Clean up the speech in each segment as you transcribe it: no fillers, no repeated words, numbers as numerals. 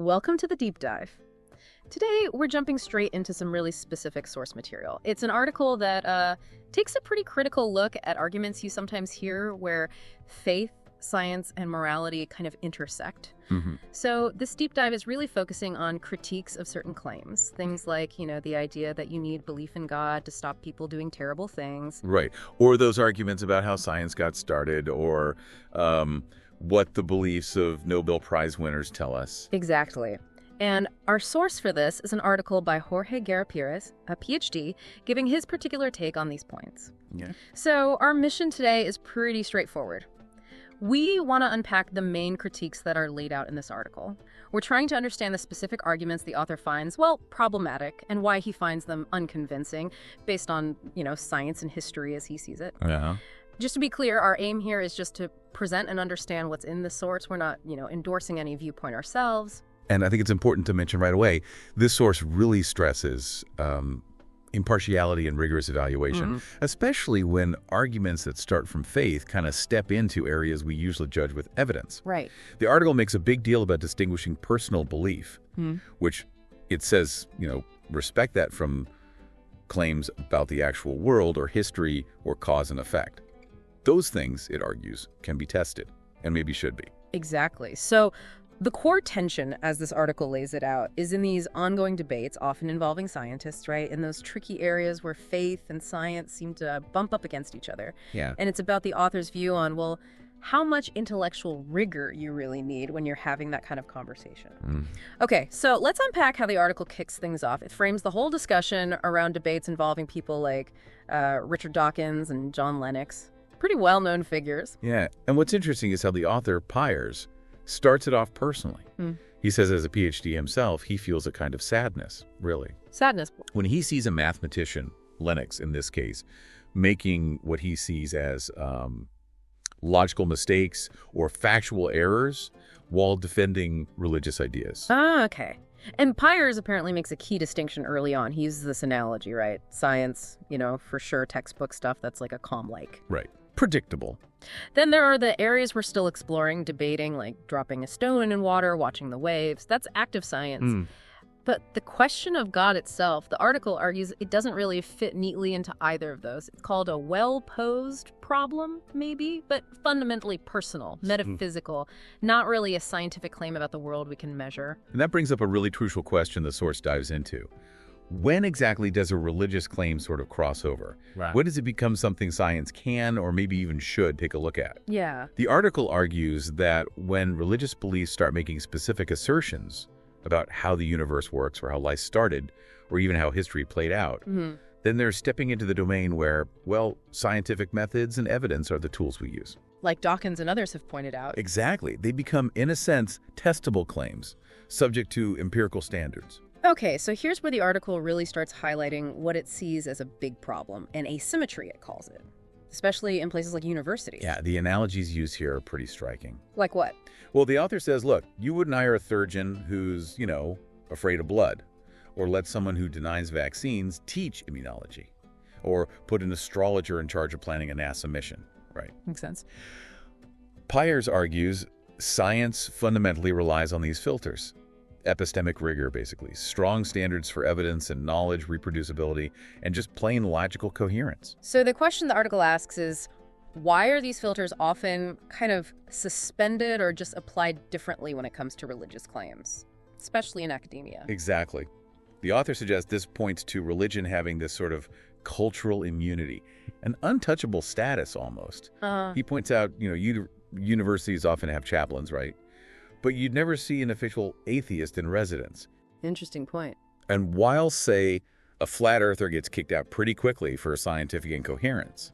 Welcome to the deep dive. Today, we're jumping straight into some really specific source material. It's an article that takes a pretty critical look at arguments you sometimes hear where faith, science, and morality kind of intersect. So this deep dive is really focusing on critiques of certain claims. Things like, the idea that you need belief in God to stop people doing terrible things. Right. Or those arguments about how science got started, or what the beliefs of Nobel Prize winners tell us. Exactly. And our source for this is an article by Jorge Guerra-Perez, a PhD, giving his particular take on these points. Yeah. So our mission today is pretty straightforward. We want to unpack the main critiques that are laid out in this article. We're trying to understand the specific arguments the author finds, problematic, and why he finds them unconvincing based on, science and history as he sees it. Yeah. Just to be clear, our aim here is just to present and understand what's in the source. We're not, endorsing any viewpoint ourselves. And I think it's important to mention right away, this source really stresses impartiality and rigorous evaluation, especially when arguments that start from faith kind of step into areas we usually judge with evidence. Right. The article makes a big deal about distinguishing personal belief, which it says, respect that from claims about the actual world or history or cause and effect. Those things, it argues, can be tested, and maybe should be. Exactly. So the core tension, as this article lays it out, is in these ongoing debates, often involving scientists, right? In those tricky areas where faith and science seem to bump up against each other. Yeah. And it's about the author's view on, how much intellectual rigor you really need when you're having that kind of conversation. Okay, so let's unpack how the article kicks things off. It frames the whole discussion around debates involving people like Richard Dawkins and John Lennox. Pretty well-known figures. Yeah, and what's interesting is how the author, Piers, starts it off personally. He says as a PhD himself, he feels a kind of sadness, really. Sadness. When he sees a mathematician, Lennox in this case, making what he sees as logical mistakes or factual errors while defending religious ideas. Ah, okay. And Piers apparently makes a key distinction early on. He uses this analogy, right? Science, for sure, textbook stuff, that's like a calm lake. Right. Predictable. Then there are the areas we're still exploring, debating, like dropping a stone in water, watching the waves. That's active science. But the question of God itself, the article argues it doesn't really fit neatly into either of those. It's called a well-posed problem, maybe, but fundamentally personal, metaphysical, not really a scientific claim about the world we can measure. And that brings up a really crucial question the source dives into. When exactly does a religious claim sort of cross over? Right. When does it become something science can or maybe even should take a look at? Yeah. The article argues that when religious beliefs start making specific assertions about how the universe works or how life started or even how history played out, then they're stepping into the domain where, scientific methods and evidence are the tools we use. Like Dawkins and others have pointed out. Exactly. They become, in a sense, testable claims, subject to empirical standards. Okay, so here's where the article really starts highlighting what it sees as a big problem, an asymmetry, it calls it, especially in places like universities. Yeah, the analogies used here are pretty striking. Like what? Well, the author says, look, you wouldn't hire a surgeon who's, afraid of blood, or let someone who denies vaccines teach immunology, or put an astrologer in charge of planning a NASA mission, right? Makes sense. Piers argues science fundamentally relies on these filters. Epistemic rigor, basically. Strong standards for evidence and knowledge, reproducibility, and just plain logical coherence. So the question the article asks is, why are these filters often kind of suspended or just applied differently when it comes to religious claims, especially in academia? Exactly. The author suggests this points to religion having this sort of cultural immunity, an untouchable status almost. He points out, universities often have chaplains, right? But you'd never see an official atheist in residence. Interesting point. And while, say, a flat earther gets kicked out pretty quickly for scientific incoherence,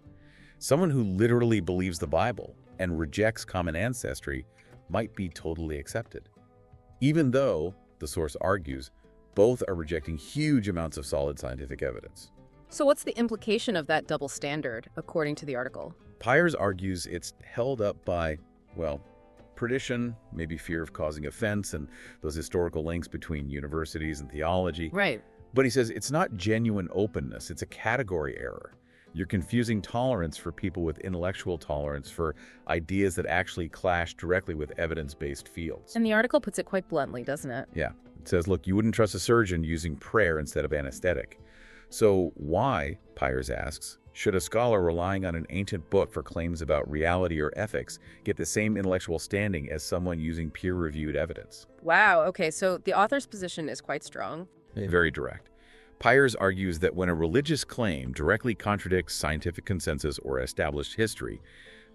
someone who literally believes the Bible and rejects common ancestry might be totally accepted. Even though, the source argues, both are rejecting huge amounts of solid scientific evidence. So what's the implication of that double standard, according to the article? Piers argues it's held up by, tradition, maybe fear of causing offense, and those historical links between universities and theology. Right. But he says it's not genuine openness, it's a category error. You're confusing tolerance for people with intellectual tolerance for ideas that actually clash directly with evidence-based fields. And the article puts it quite bluntly, doesn't it? Yeah. It says, look, you wouldn't trust a surgeon using prayer instead of anesthetic. So why, Pyers asks, should a scholar relying on an ancient book for claims about reality or ethics get the same intellectual standing as someone using peer-reviewed evidence? Wow, okay, so the author's position is quite strong. Very direct. Pyers argues that when a religious claim directly contradicts scientific consensus or established history,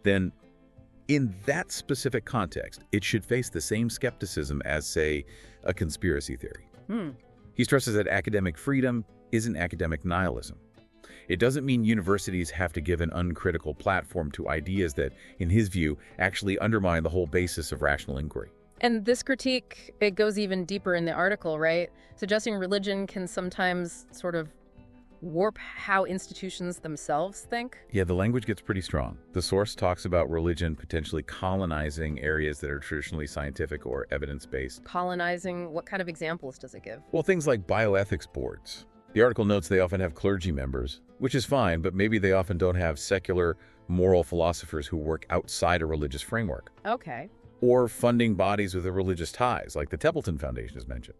then in that specific context, it should face the same skepticism as, say, a conspiracy theory. He stresses that academic freedom isn't academic nihilism. It doesn't mean universities have to give an uncritical platform to ideas that, in his view, actually undermine the whole basis of rational inquiry. And this critique, it goes even deeper in the article, right? Suggesting religion can sometimes sort of warp how institutions themselves think. Yeah, the language gets pretty strong. The source talks about religion potentially colonizing areas that are traditionally scientific or evidence-based. Colonizing, what kind of examples does it give? Well, things like bioethics boards. The article notes they often have clergy members, which is fine, but maybe they often don't have secular, moral philosophers who work outside a religious framework. Okay. Or funding bodies with religious ties, like the Templeton Foundation is mentioned.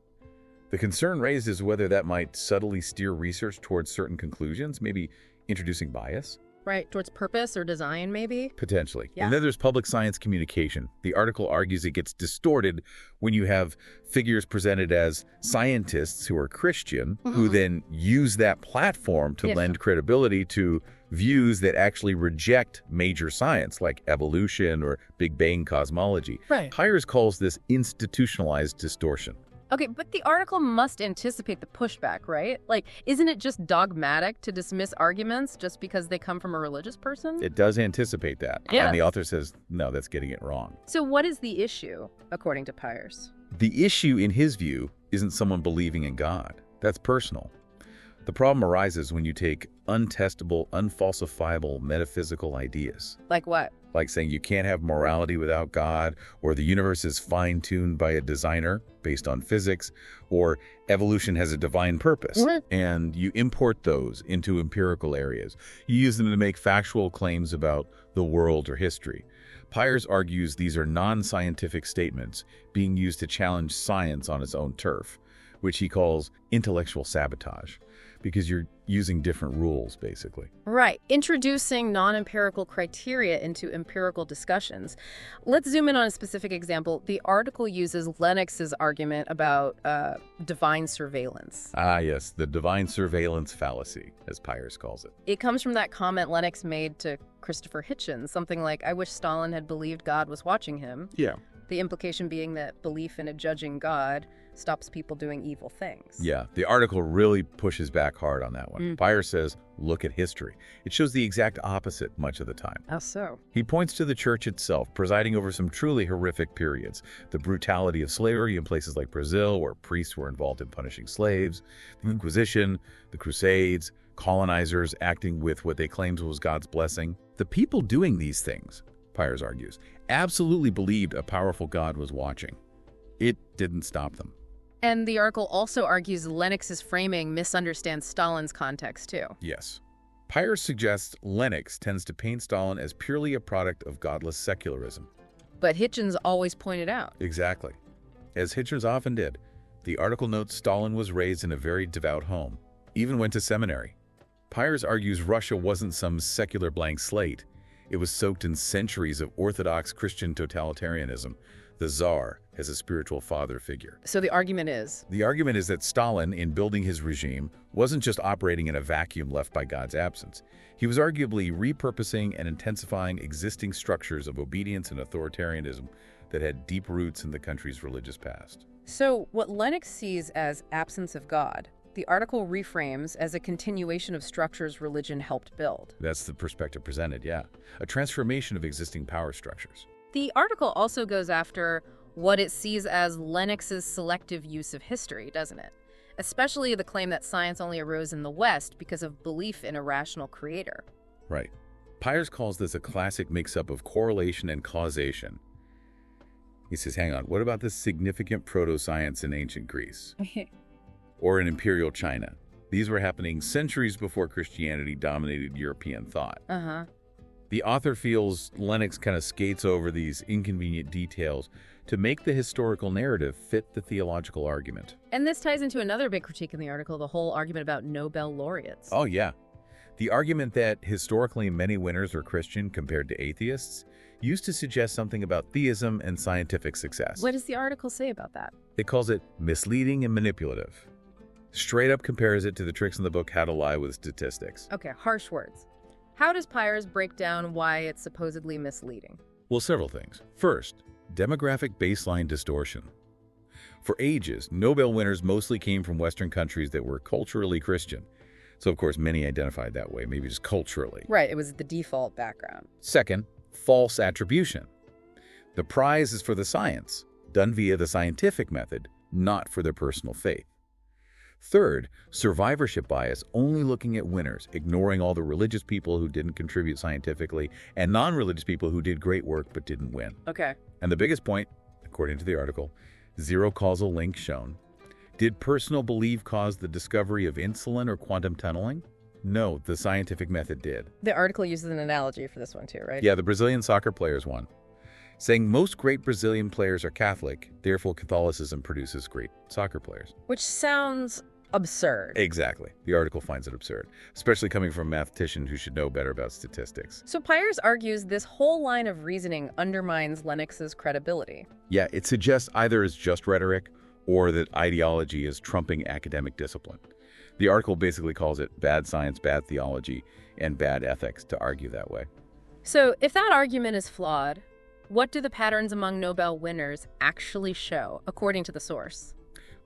The concern raised is whether that might subtly steer research towards certain conclusions, maybe introducing bias. Right, towards purpose or design, maybe? Potentially. Yeah. And then there's public science communication. The article argues it gets distorted when you have figures presented as scientists who are Christian, who then use that platform to Yes. lend credibility to views that actually reject major science, like evolution or Big Bang cosmology. Right. Pyers calls this institutionalized distortion. Okay, but the article must anticipate the pushback, right? Like, isn't it just dogmatic to dismiss arguments just because they come from a religious person? It does anticipate that. Yeah. And the author says, no, that's getting it wrong. So what is the issue, according to Pyers? The issue, in his view, isn't someone believing in God. That's personal. The problem arises when you take untestable, unfalsifiable metaphysical ideas, Like what? like saying you can't have morality without God, or the universe is fine-tuned by a designer based on physics, or evolution has a divine purpose, and you import those into empirical areas. You use them to make factual claims about the world or history. Pyers argues these are non-scientific statements being used to challenge science on its own turf, which he calls intellectual sabotage, because you're using different rules, basically. Right, introducing non-empirical criteria into empirical discussions. Let's zoom in on a specific example. The article uses Lennox's argument about divine surveillance. Ah, yes, the divine surveillance fallacy, as Pyers calls it. It comes from that comment Lennox made to Christopher Hitchens, something like, "I wish Stalin had believed God was watching him." Yeah. The implication being that belief in a judging God stops people doing evil things. Yeah, the article really pushes back hard on that one. Pyers says, look at history. It shows the exact opposite much of the time. How so? He points to the church itself, presiding over some truly horrific periods. The brutality of slavery in places like Brazil, where priests were involved in punishing slaves, the Inquisition, the Crusades, colonizers acting with what they claimed was God's blessing. The people doing these things, Pyers argues, absolutely believed a powerful God was watching. It didn't stop them. And the article also argues Lennox's framing misunderstands Stalin's context, too. Yes. Pyers suggests Lennox tends to paint Stalin as purely a product of godless secularism. But Hitchens always pointed out. Exactly. As Hitchens often did, the article notes Stalin was raised in a very devout home, even went to seminary. Pyers argues Russia wasn't some secular blank slate. It was soaked in centuries of Orthodox Christian totalitarianism. The Tsar as a spiritual father figure. So the argument is? The argument is that Stalin, in building his regime, wasn't just operating in a vacuum left by God's absence. He was arguably repurposing and intensifying existing structures of obedience and authoritarianism that had deep roots in the country's religious past. So what Lennox sees as absence of God, the article reframes as a continuation of structures religion helped build. That's the perspective presented, yeah. A transformation of existing power structures. The article also goes after what it sees as Lennox's selective use of history, doesn't it? Especially the claim that science only arose in the West because of belief in a rational creator. Right. Pyers calls this a classic mix-up of correlation and causation. He says, hang on, what about this significant proto-science in ancient Greece? Or in imperial China? These were happening centuries before Christianity dominated European thought. Uh-huh. The author feels Lennox kind of skates over these inconvenient details to make the historical narrative fit the theological argument. And this ties into another big critique in the article, the whole argument about Nobel laureates. Oh, yeah. The argument that historically many winners are Christian compared to atheists used to suggest something about theism and scientific success. What does the article say about that? It calls it misleading and manipulative. Straight up compares it to the tricks in the book How to Lie with Statistics. Okay, harsh words. How does Pyers break down why it's supposedly misleading? Well, several things. First, demographic baseline distortion. For ages, Nobel winners mostly came from Western countries that were culturally Christian. So, of course, many identified that way, maybe just culturally. Right, it was the default background. Second, false attribution. The prize is for the science, done via the scientific method, not for their personal faith. Third, survivorship bias, only looking at winners, ignoring all the religious people who didn't contribute scientifically and non-religious people who did great work but didn't win. Okay. And the biggest point, according to the article, zero causal link shown. Did personal belief cause the discovery of insulin or quantum tunneling? No, the scientific method did. The article uses an analogy for this one too, right? Yeah, the Brazilian soccer players won, saying most great Brazilian players are Catholic, therefore Catholicism produces great soccer players. Which sounds absurd. Exactly. The article finds it absurd, especially coming from a mathematician who should know better about statistics. So Pyers argues this whole line of reasoning undermines Lennox's credibility. Yeah, it suggests either it's just rhetoric or that ideology is trumping academic discipline. The article basically calls it bad science, bad theology, and bad ethics to argue that way. So if that argument is flawed, what do the patterns among Nobel winners actually show, according to the source?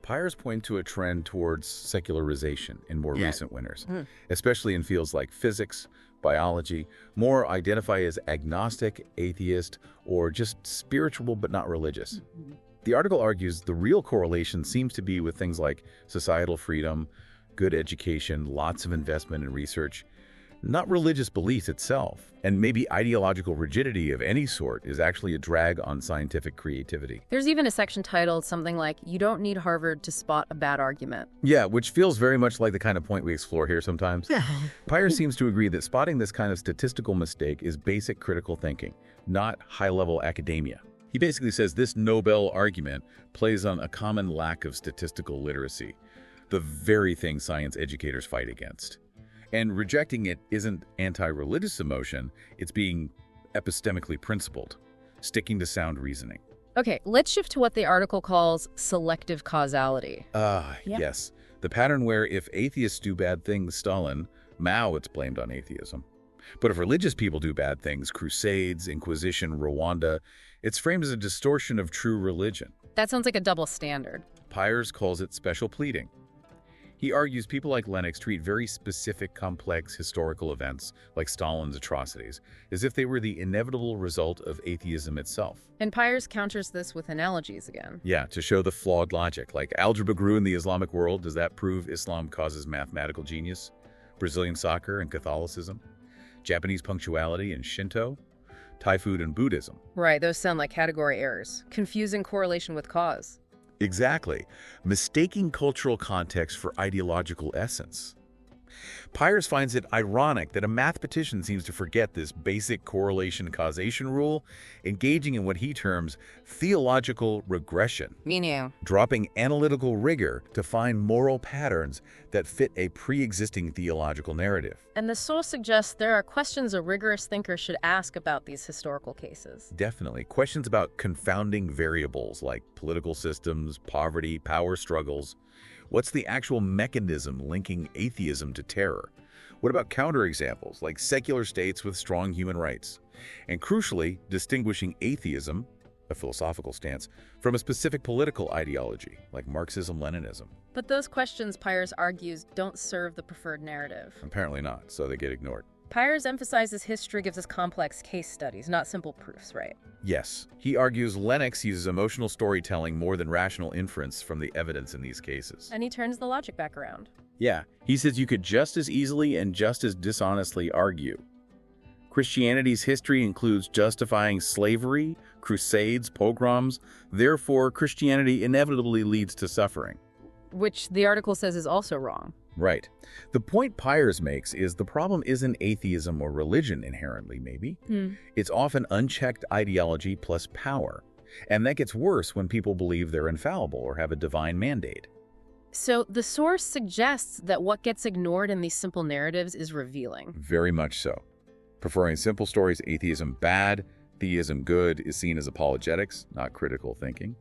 Pyers point to a trend towards secularization in more recent winners, especially in fields like physics, biology. More identify as agnostic, atheist, or just spiritual but not religious. The article argues the real correlation seems to be with things like societal freedom, good education, lots of investment in research, not religious belief itself. And maybe ideological rigidity of any sort is actually a drag on scientific creativity. There's even a section titled something like, "You don't need Harvard to spot a bad argument." Yeah, which feels very much like the kind of point we explore here sometimes. Pyers seems to agree that spotting this kind of statistical mistake is basic critical thinking, not high-level academia. He basically says this Nobel argument plays on a common lack of statistical literacy, the very thing science educators fight against. And rejecting it isn't anti-religious emotion, it's being epistemically principled, sticking to sound reasoning. Okay, let's shift to what the article calls selective causality. Yes. The pattern where if atheists do bad things, Stalin, Mao, it's blamed on atheism. But if religious people do bad things, Crusades, Inquisition, Rwanda, it's framed as a distortion of true religion. That sounds like a double standard. Pyers calls it special pleading. He argues people like Lennox treat very specific, complex historical events, like Stalin's atrocities, as if they were the inevitable result of atheism itself. And Pyers counters this with analogies again. Yeah, to show the flawed logic. Like algebra grew in the Islamic world, does that prove Islam causes mathematical genius? Brazilian soccer and Catholicism? Japanese punctuality and Shinto? Thai food and Buddhism? Right, those sound like category errors. Confusing correlation with cause. Exactly. Mistaking cultural context for ideological essence. Pyers finds it ironic that a mathematician seems to forget this basic correlation-causation rule, engaging in what he terms theological regression, Meaning? dropping analytical rigor to find moral patterns that fit a pre-existing theological narrative. And the source suggests there are questions a rigorous thinker should ask about these historical cases. Definitely. Questions about confounding variables like political systems, poverty, power struggles. What's the actual mechanism linking atheism to terror? What about counterexamples like secular states with strong human rights? And crucially, distinguishing atheism, a philosophical stance, from a specific political ideology like Marxism-Leninism. But those questions, Pyers argues, don't serve the preferred narrative. Apparently not, so they get ignored. Pyers emphasizes history gives us complex case studies, not simple proofs, right? Yes. He argues Lennox uses emotional storytelling more than rational inference from the evidence in these cases. And he turns the logic back around. Yeah, he says you could just as easily and just as dishonestly argue. Christianity's history includes justifying slavery, crusades, pogroms. Therefore, Christianity inevitably leads to suffering. Which the article says is also wrong. Right. The point Pyers makes is the problem isn't atheism or religion inherently, maybe. It's often unchecked ideology plus power. And that gets worse when people believe they're infallible or have a divine mandate. So the source suggests that what gets ignored in these simple narratives is revealing. Very much so. Preferring simple stories, atheism bad, theism good, is seen as apologetics, not critical thinking.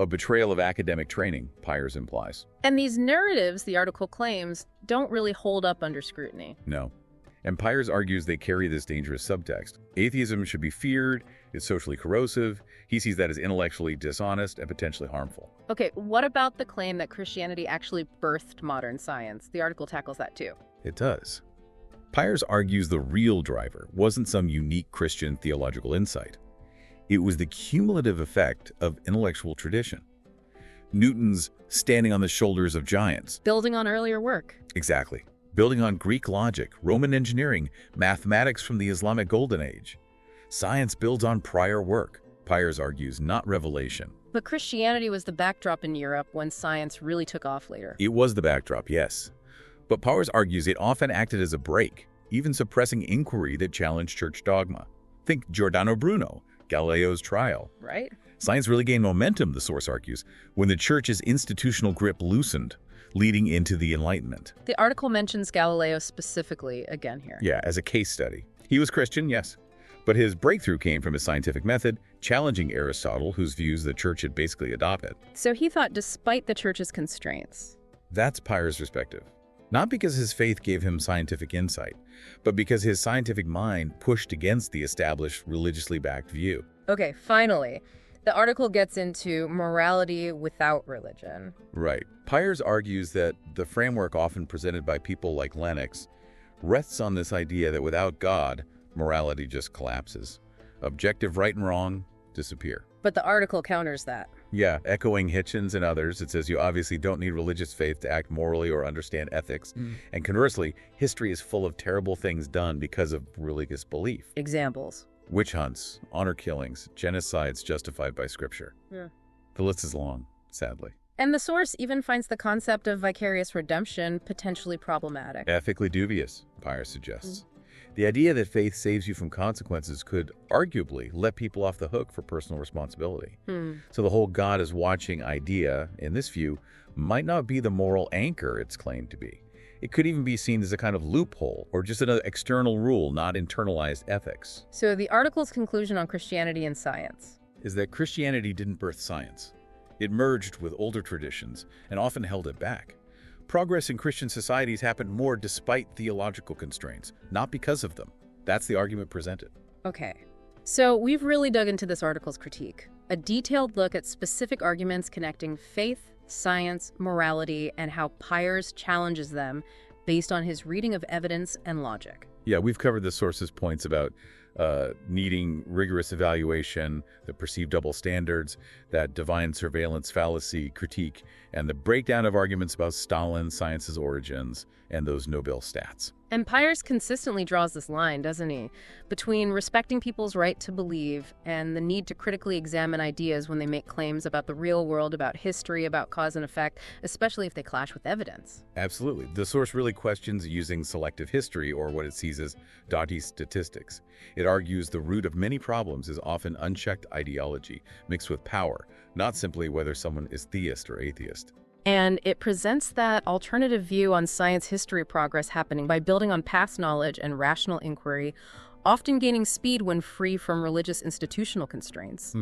A betrayal of academic training, Pyers implies. And these narratives, the article claims, don't really hold up under scrutiny. No. And Pyers argues they carry this dangerous subtext. Atheism should be feared, it's socially corrosive, he sees that as intellectually dishonest and potentially harmful. Okay, what about the claim that Christianity actually birthed modern science? The article tackles that too. It does. Pyers argues the real driver wasn't some unique Christian theological insight. It was the cumulative effect of intellectual tradition. Newton's standing on the shoulders of giants. Building on earlier work. Exactly. Building on Greek logic, Roman engineering, mathematics from the Islamic Golden Age. Science builds on prior work, Pyers argues, not revelation. But Christianity was the backdrop in Europe when science really took off later. It was the backdrop, yes. But Pyers argues it often acted as a brake, even suppressing inquiry that challenged church dogma. Think Giordano Bruno, Galileo's trial. Right? Science really gained momentum, the source argues, when the church's institutional grip loosened, leading into the Enlightenment. The article mentions Galileo specifically again here. Yeah, as a case study. He was Christian, yes. But his breakthrough came from his scientific method, challenging Aristotle, whose views the church had basically adopted. So he thought despite the church's constraints. That's Pyers' perspective. Not because his faith gave him scientific insight, but because his scientific mind pushed against the established religiously backed view. Okay, finally, the article gets into morality without religion. Right. Pyers argues that the framework often presented by people like Lennox rests on this idea that without God, morality just collapses. Objective right and wrong disappear. But the article counters that. Yeah, echoing Hitchens and others, it says you obviously don't need religious faith to act morally or understand ethics. And conversely, history is full of terrible things done because of religious belief. Examples. Witch hunts, honor killings, genocides justified by scripture. Yeah. The list is long, sadly. And the source even finds the concept of vicarious redemption potentially problematic. Ethically dubious, Pyers suggests. The idea that faith saves you from consequences could arguably let people off the hook for personal responsibility. So the whole God is watching idea, in this view, might not be the moral anchor it's claimed to be. It could even be seen as a kind of loophole or just another external rule, not internalized ethics. So the article's conclusion on Christianity and science is that Christianity didn't birth science. It merged with older traditions and often held it back. Progress in Christian societies happened more despite theological constraints, not because of them. That's the argument presented. Okay. So we've really dug into this article's critique. A detailed look at specific arguments connecting faith, science, morality, and how Pyers challenges them based on his reading of evidence and logic. Yeah, we've covered the source's points about needing rigorous evaluation, the perceived double standards, that divine surveillance fallacy critique, and the breakdown of arguments about Stalin, science's origins, and those Nobel stats. And Pyers consistently draws this line, doesn't he, between respecting people's right to believe and the need to critically examine ideas when they make claims about the real world, about history, about cause and effect, especially if they clash with evidence. Absolutely. The source really questions using selective history, or what it sees as dotty statistics. It argues the root of many problems is often unchecked ideology mixed with power, not simply whether someone is theist or atheist. And it presents that alternative view on science history progress happening by building on past knowledge and rational inquiry, often gaining speed when free from religious institutional constraints.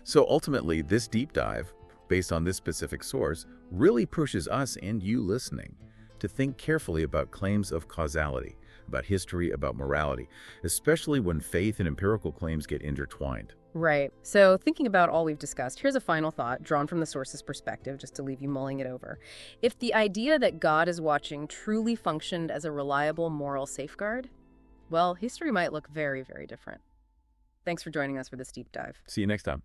So ultimately, this deep dive, based on this specific source, really pushes us and you listening to think carefully about claims of causality, about history, about morality, especially when faith and empirical claims get intertwined. Right. So thinking about all we've discussed, here's a final thought drawn from the source's perspective, just to leave you mulling it over. If the idea that God is watching truly functioned as a reliable moral safeguard, well, history might look very, very different. Thanks for joining us for this deep dive. See you next time.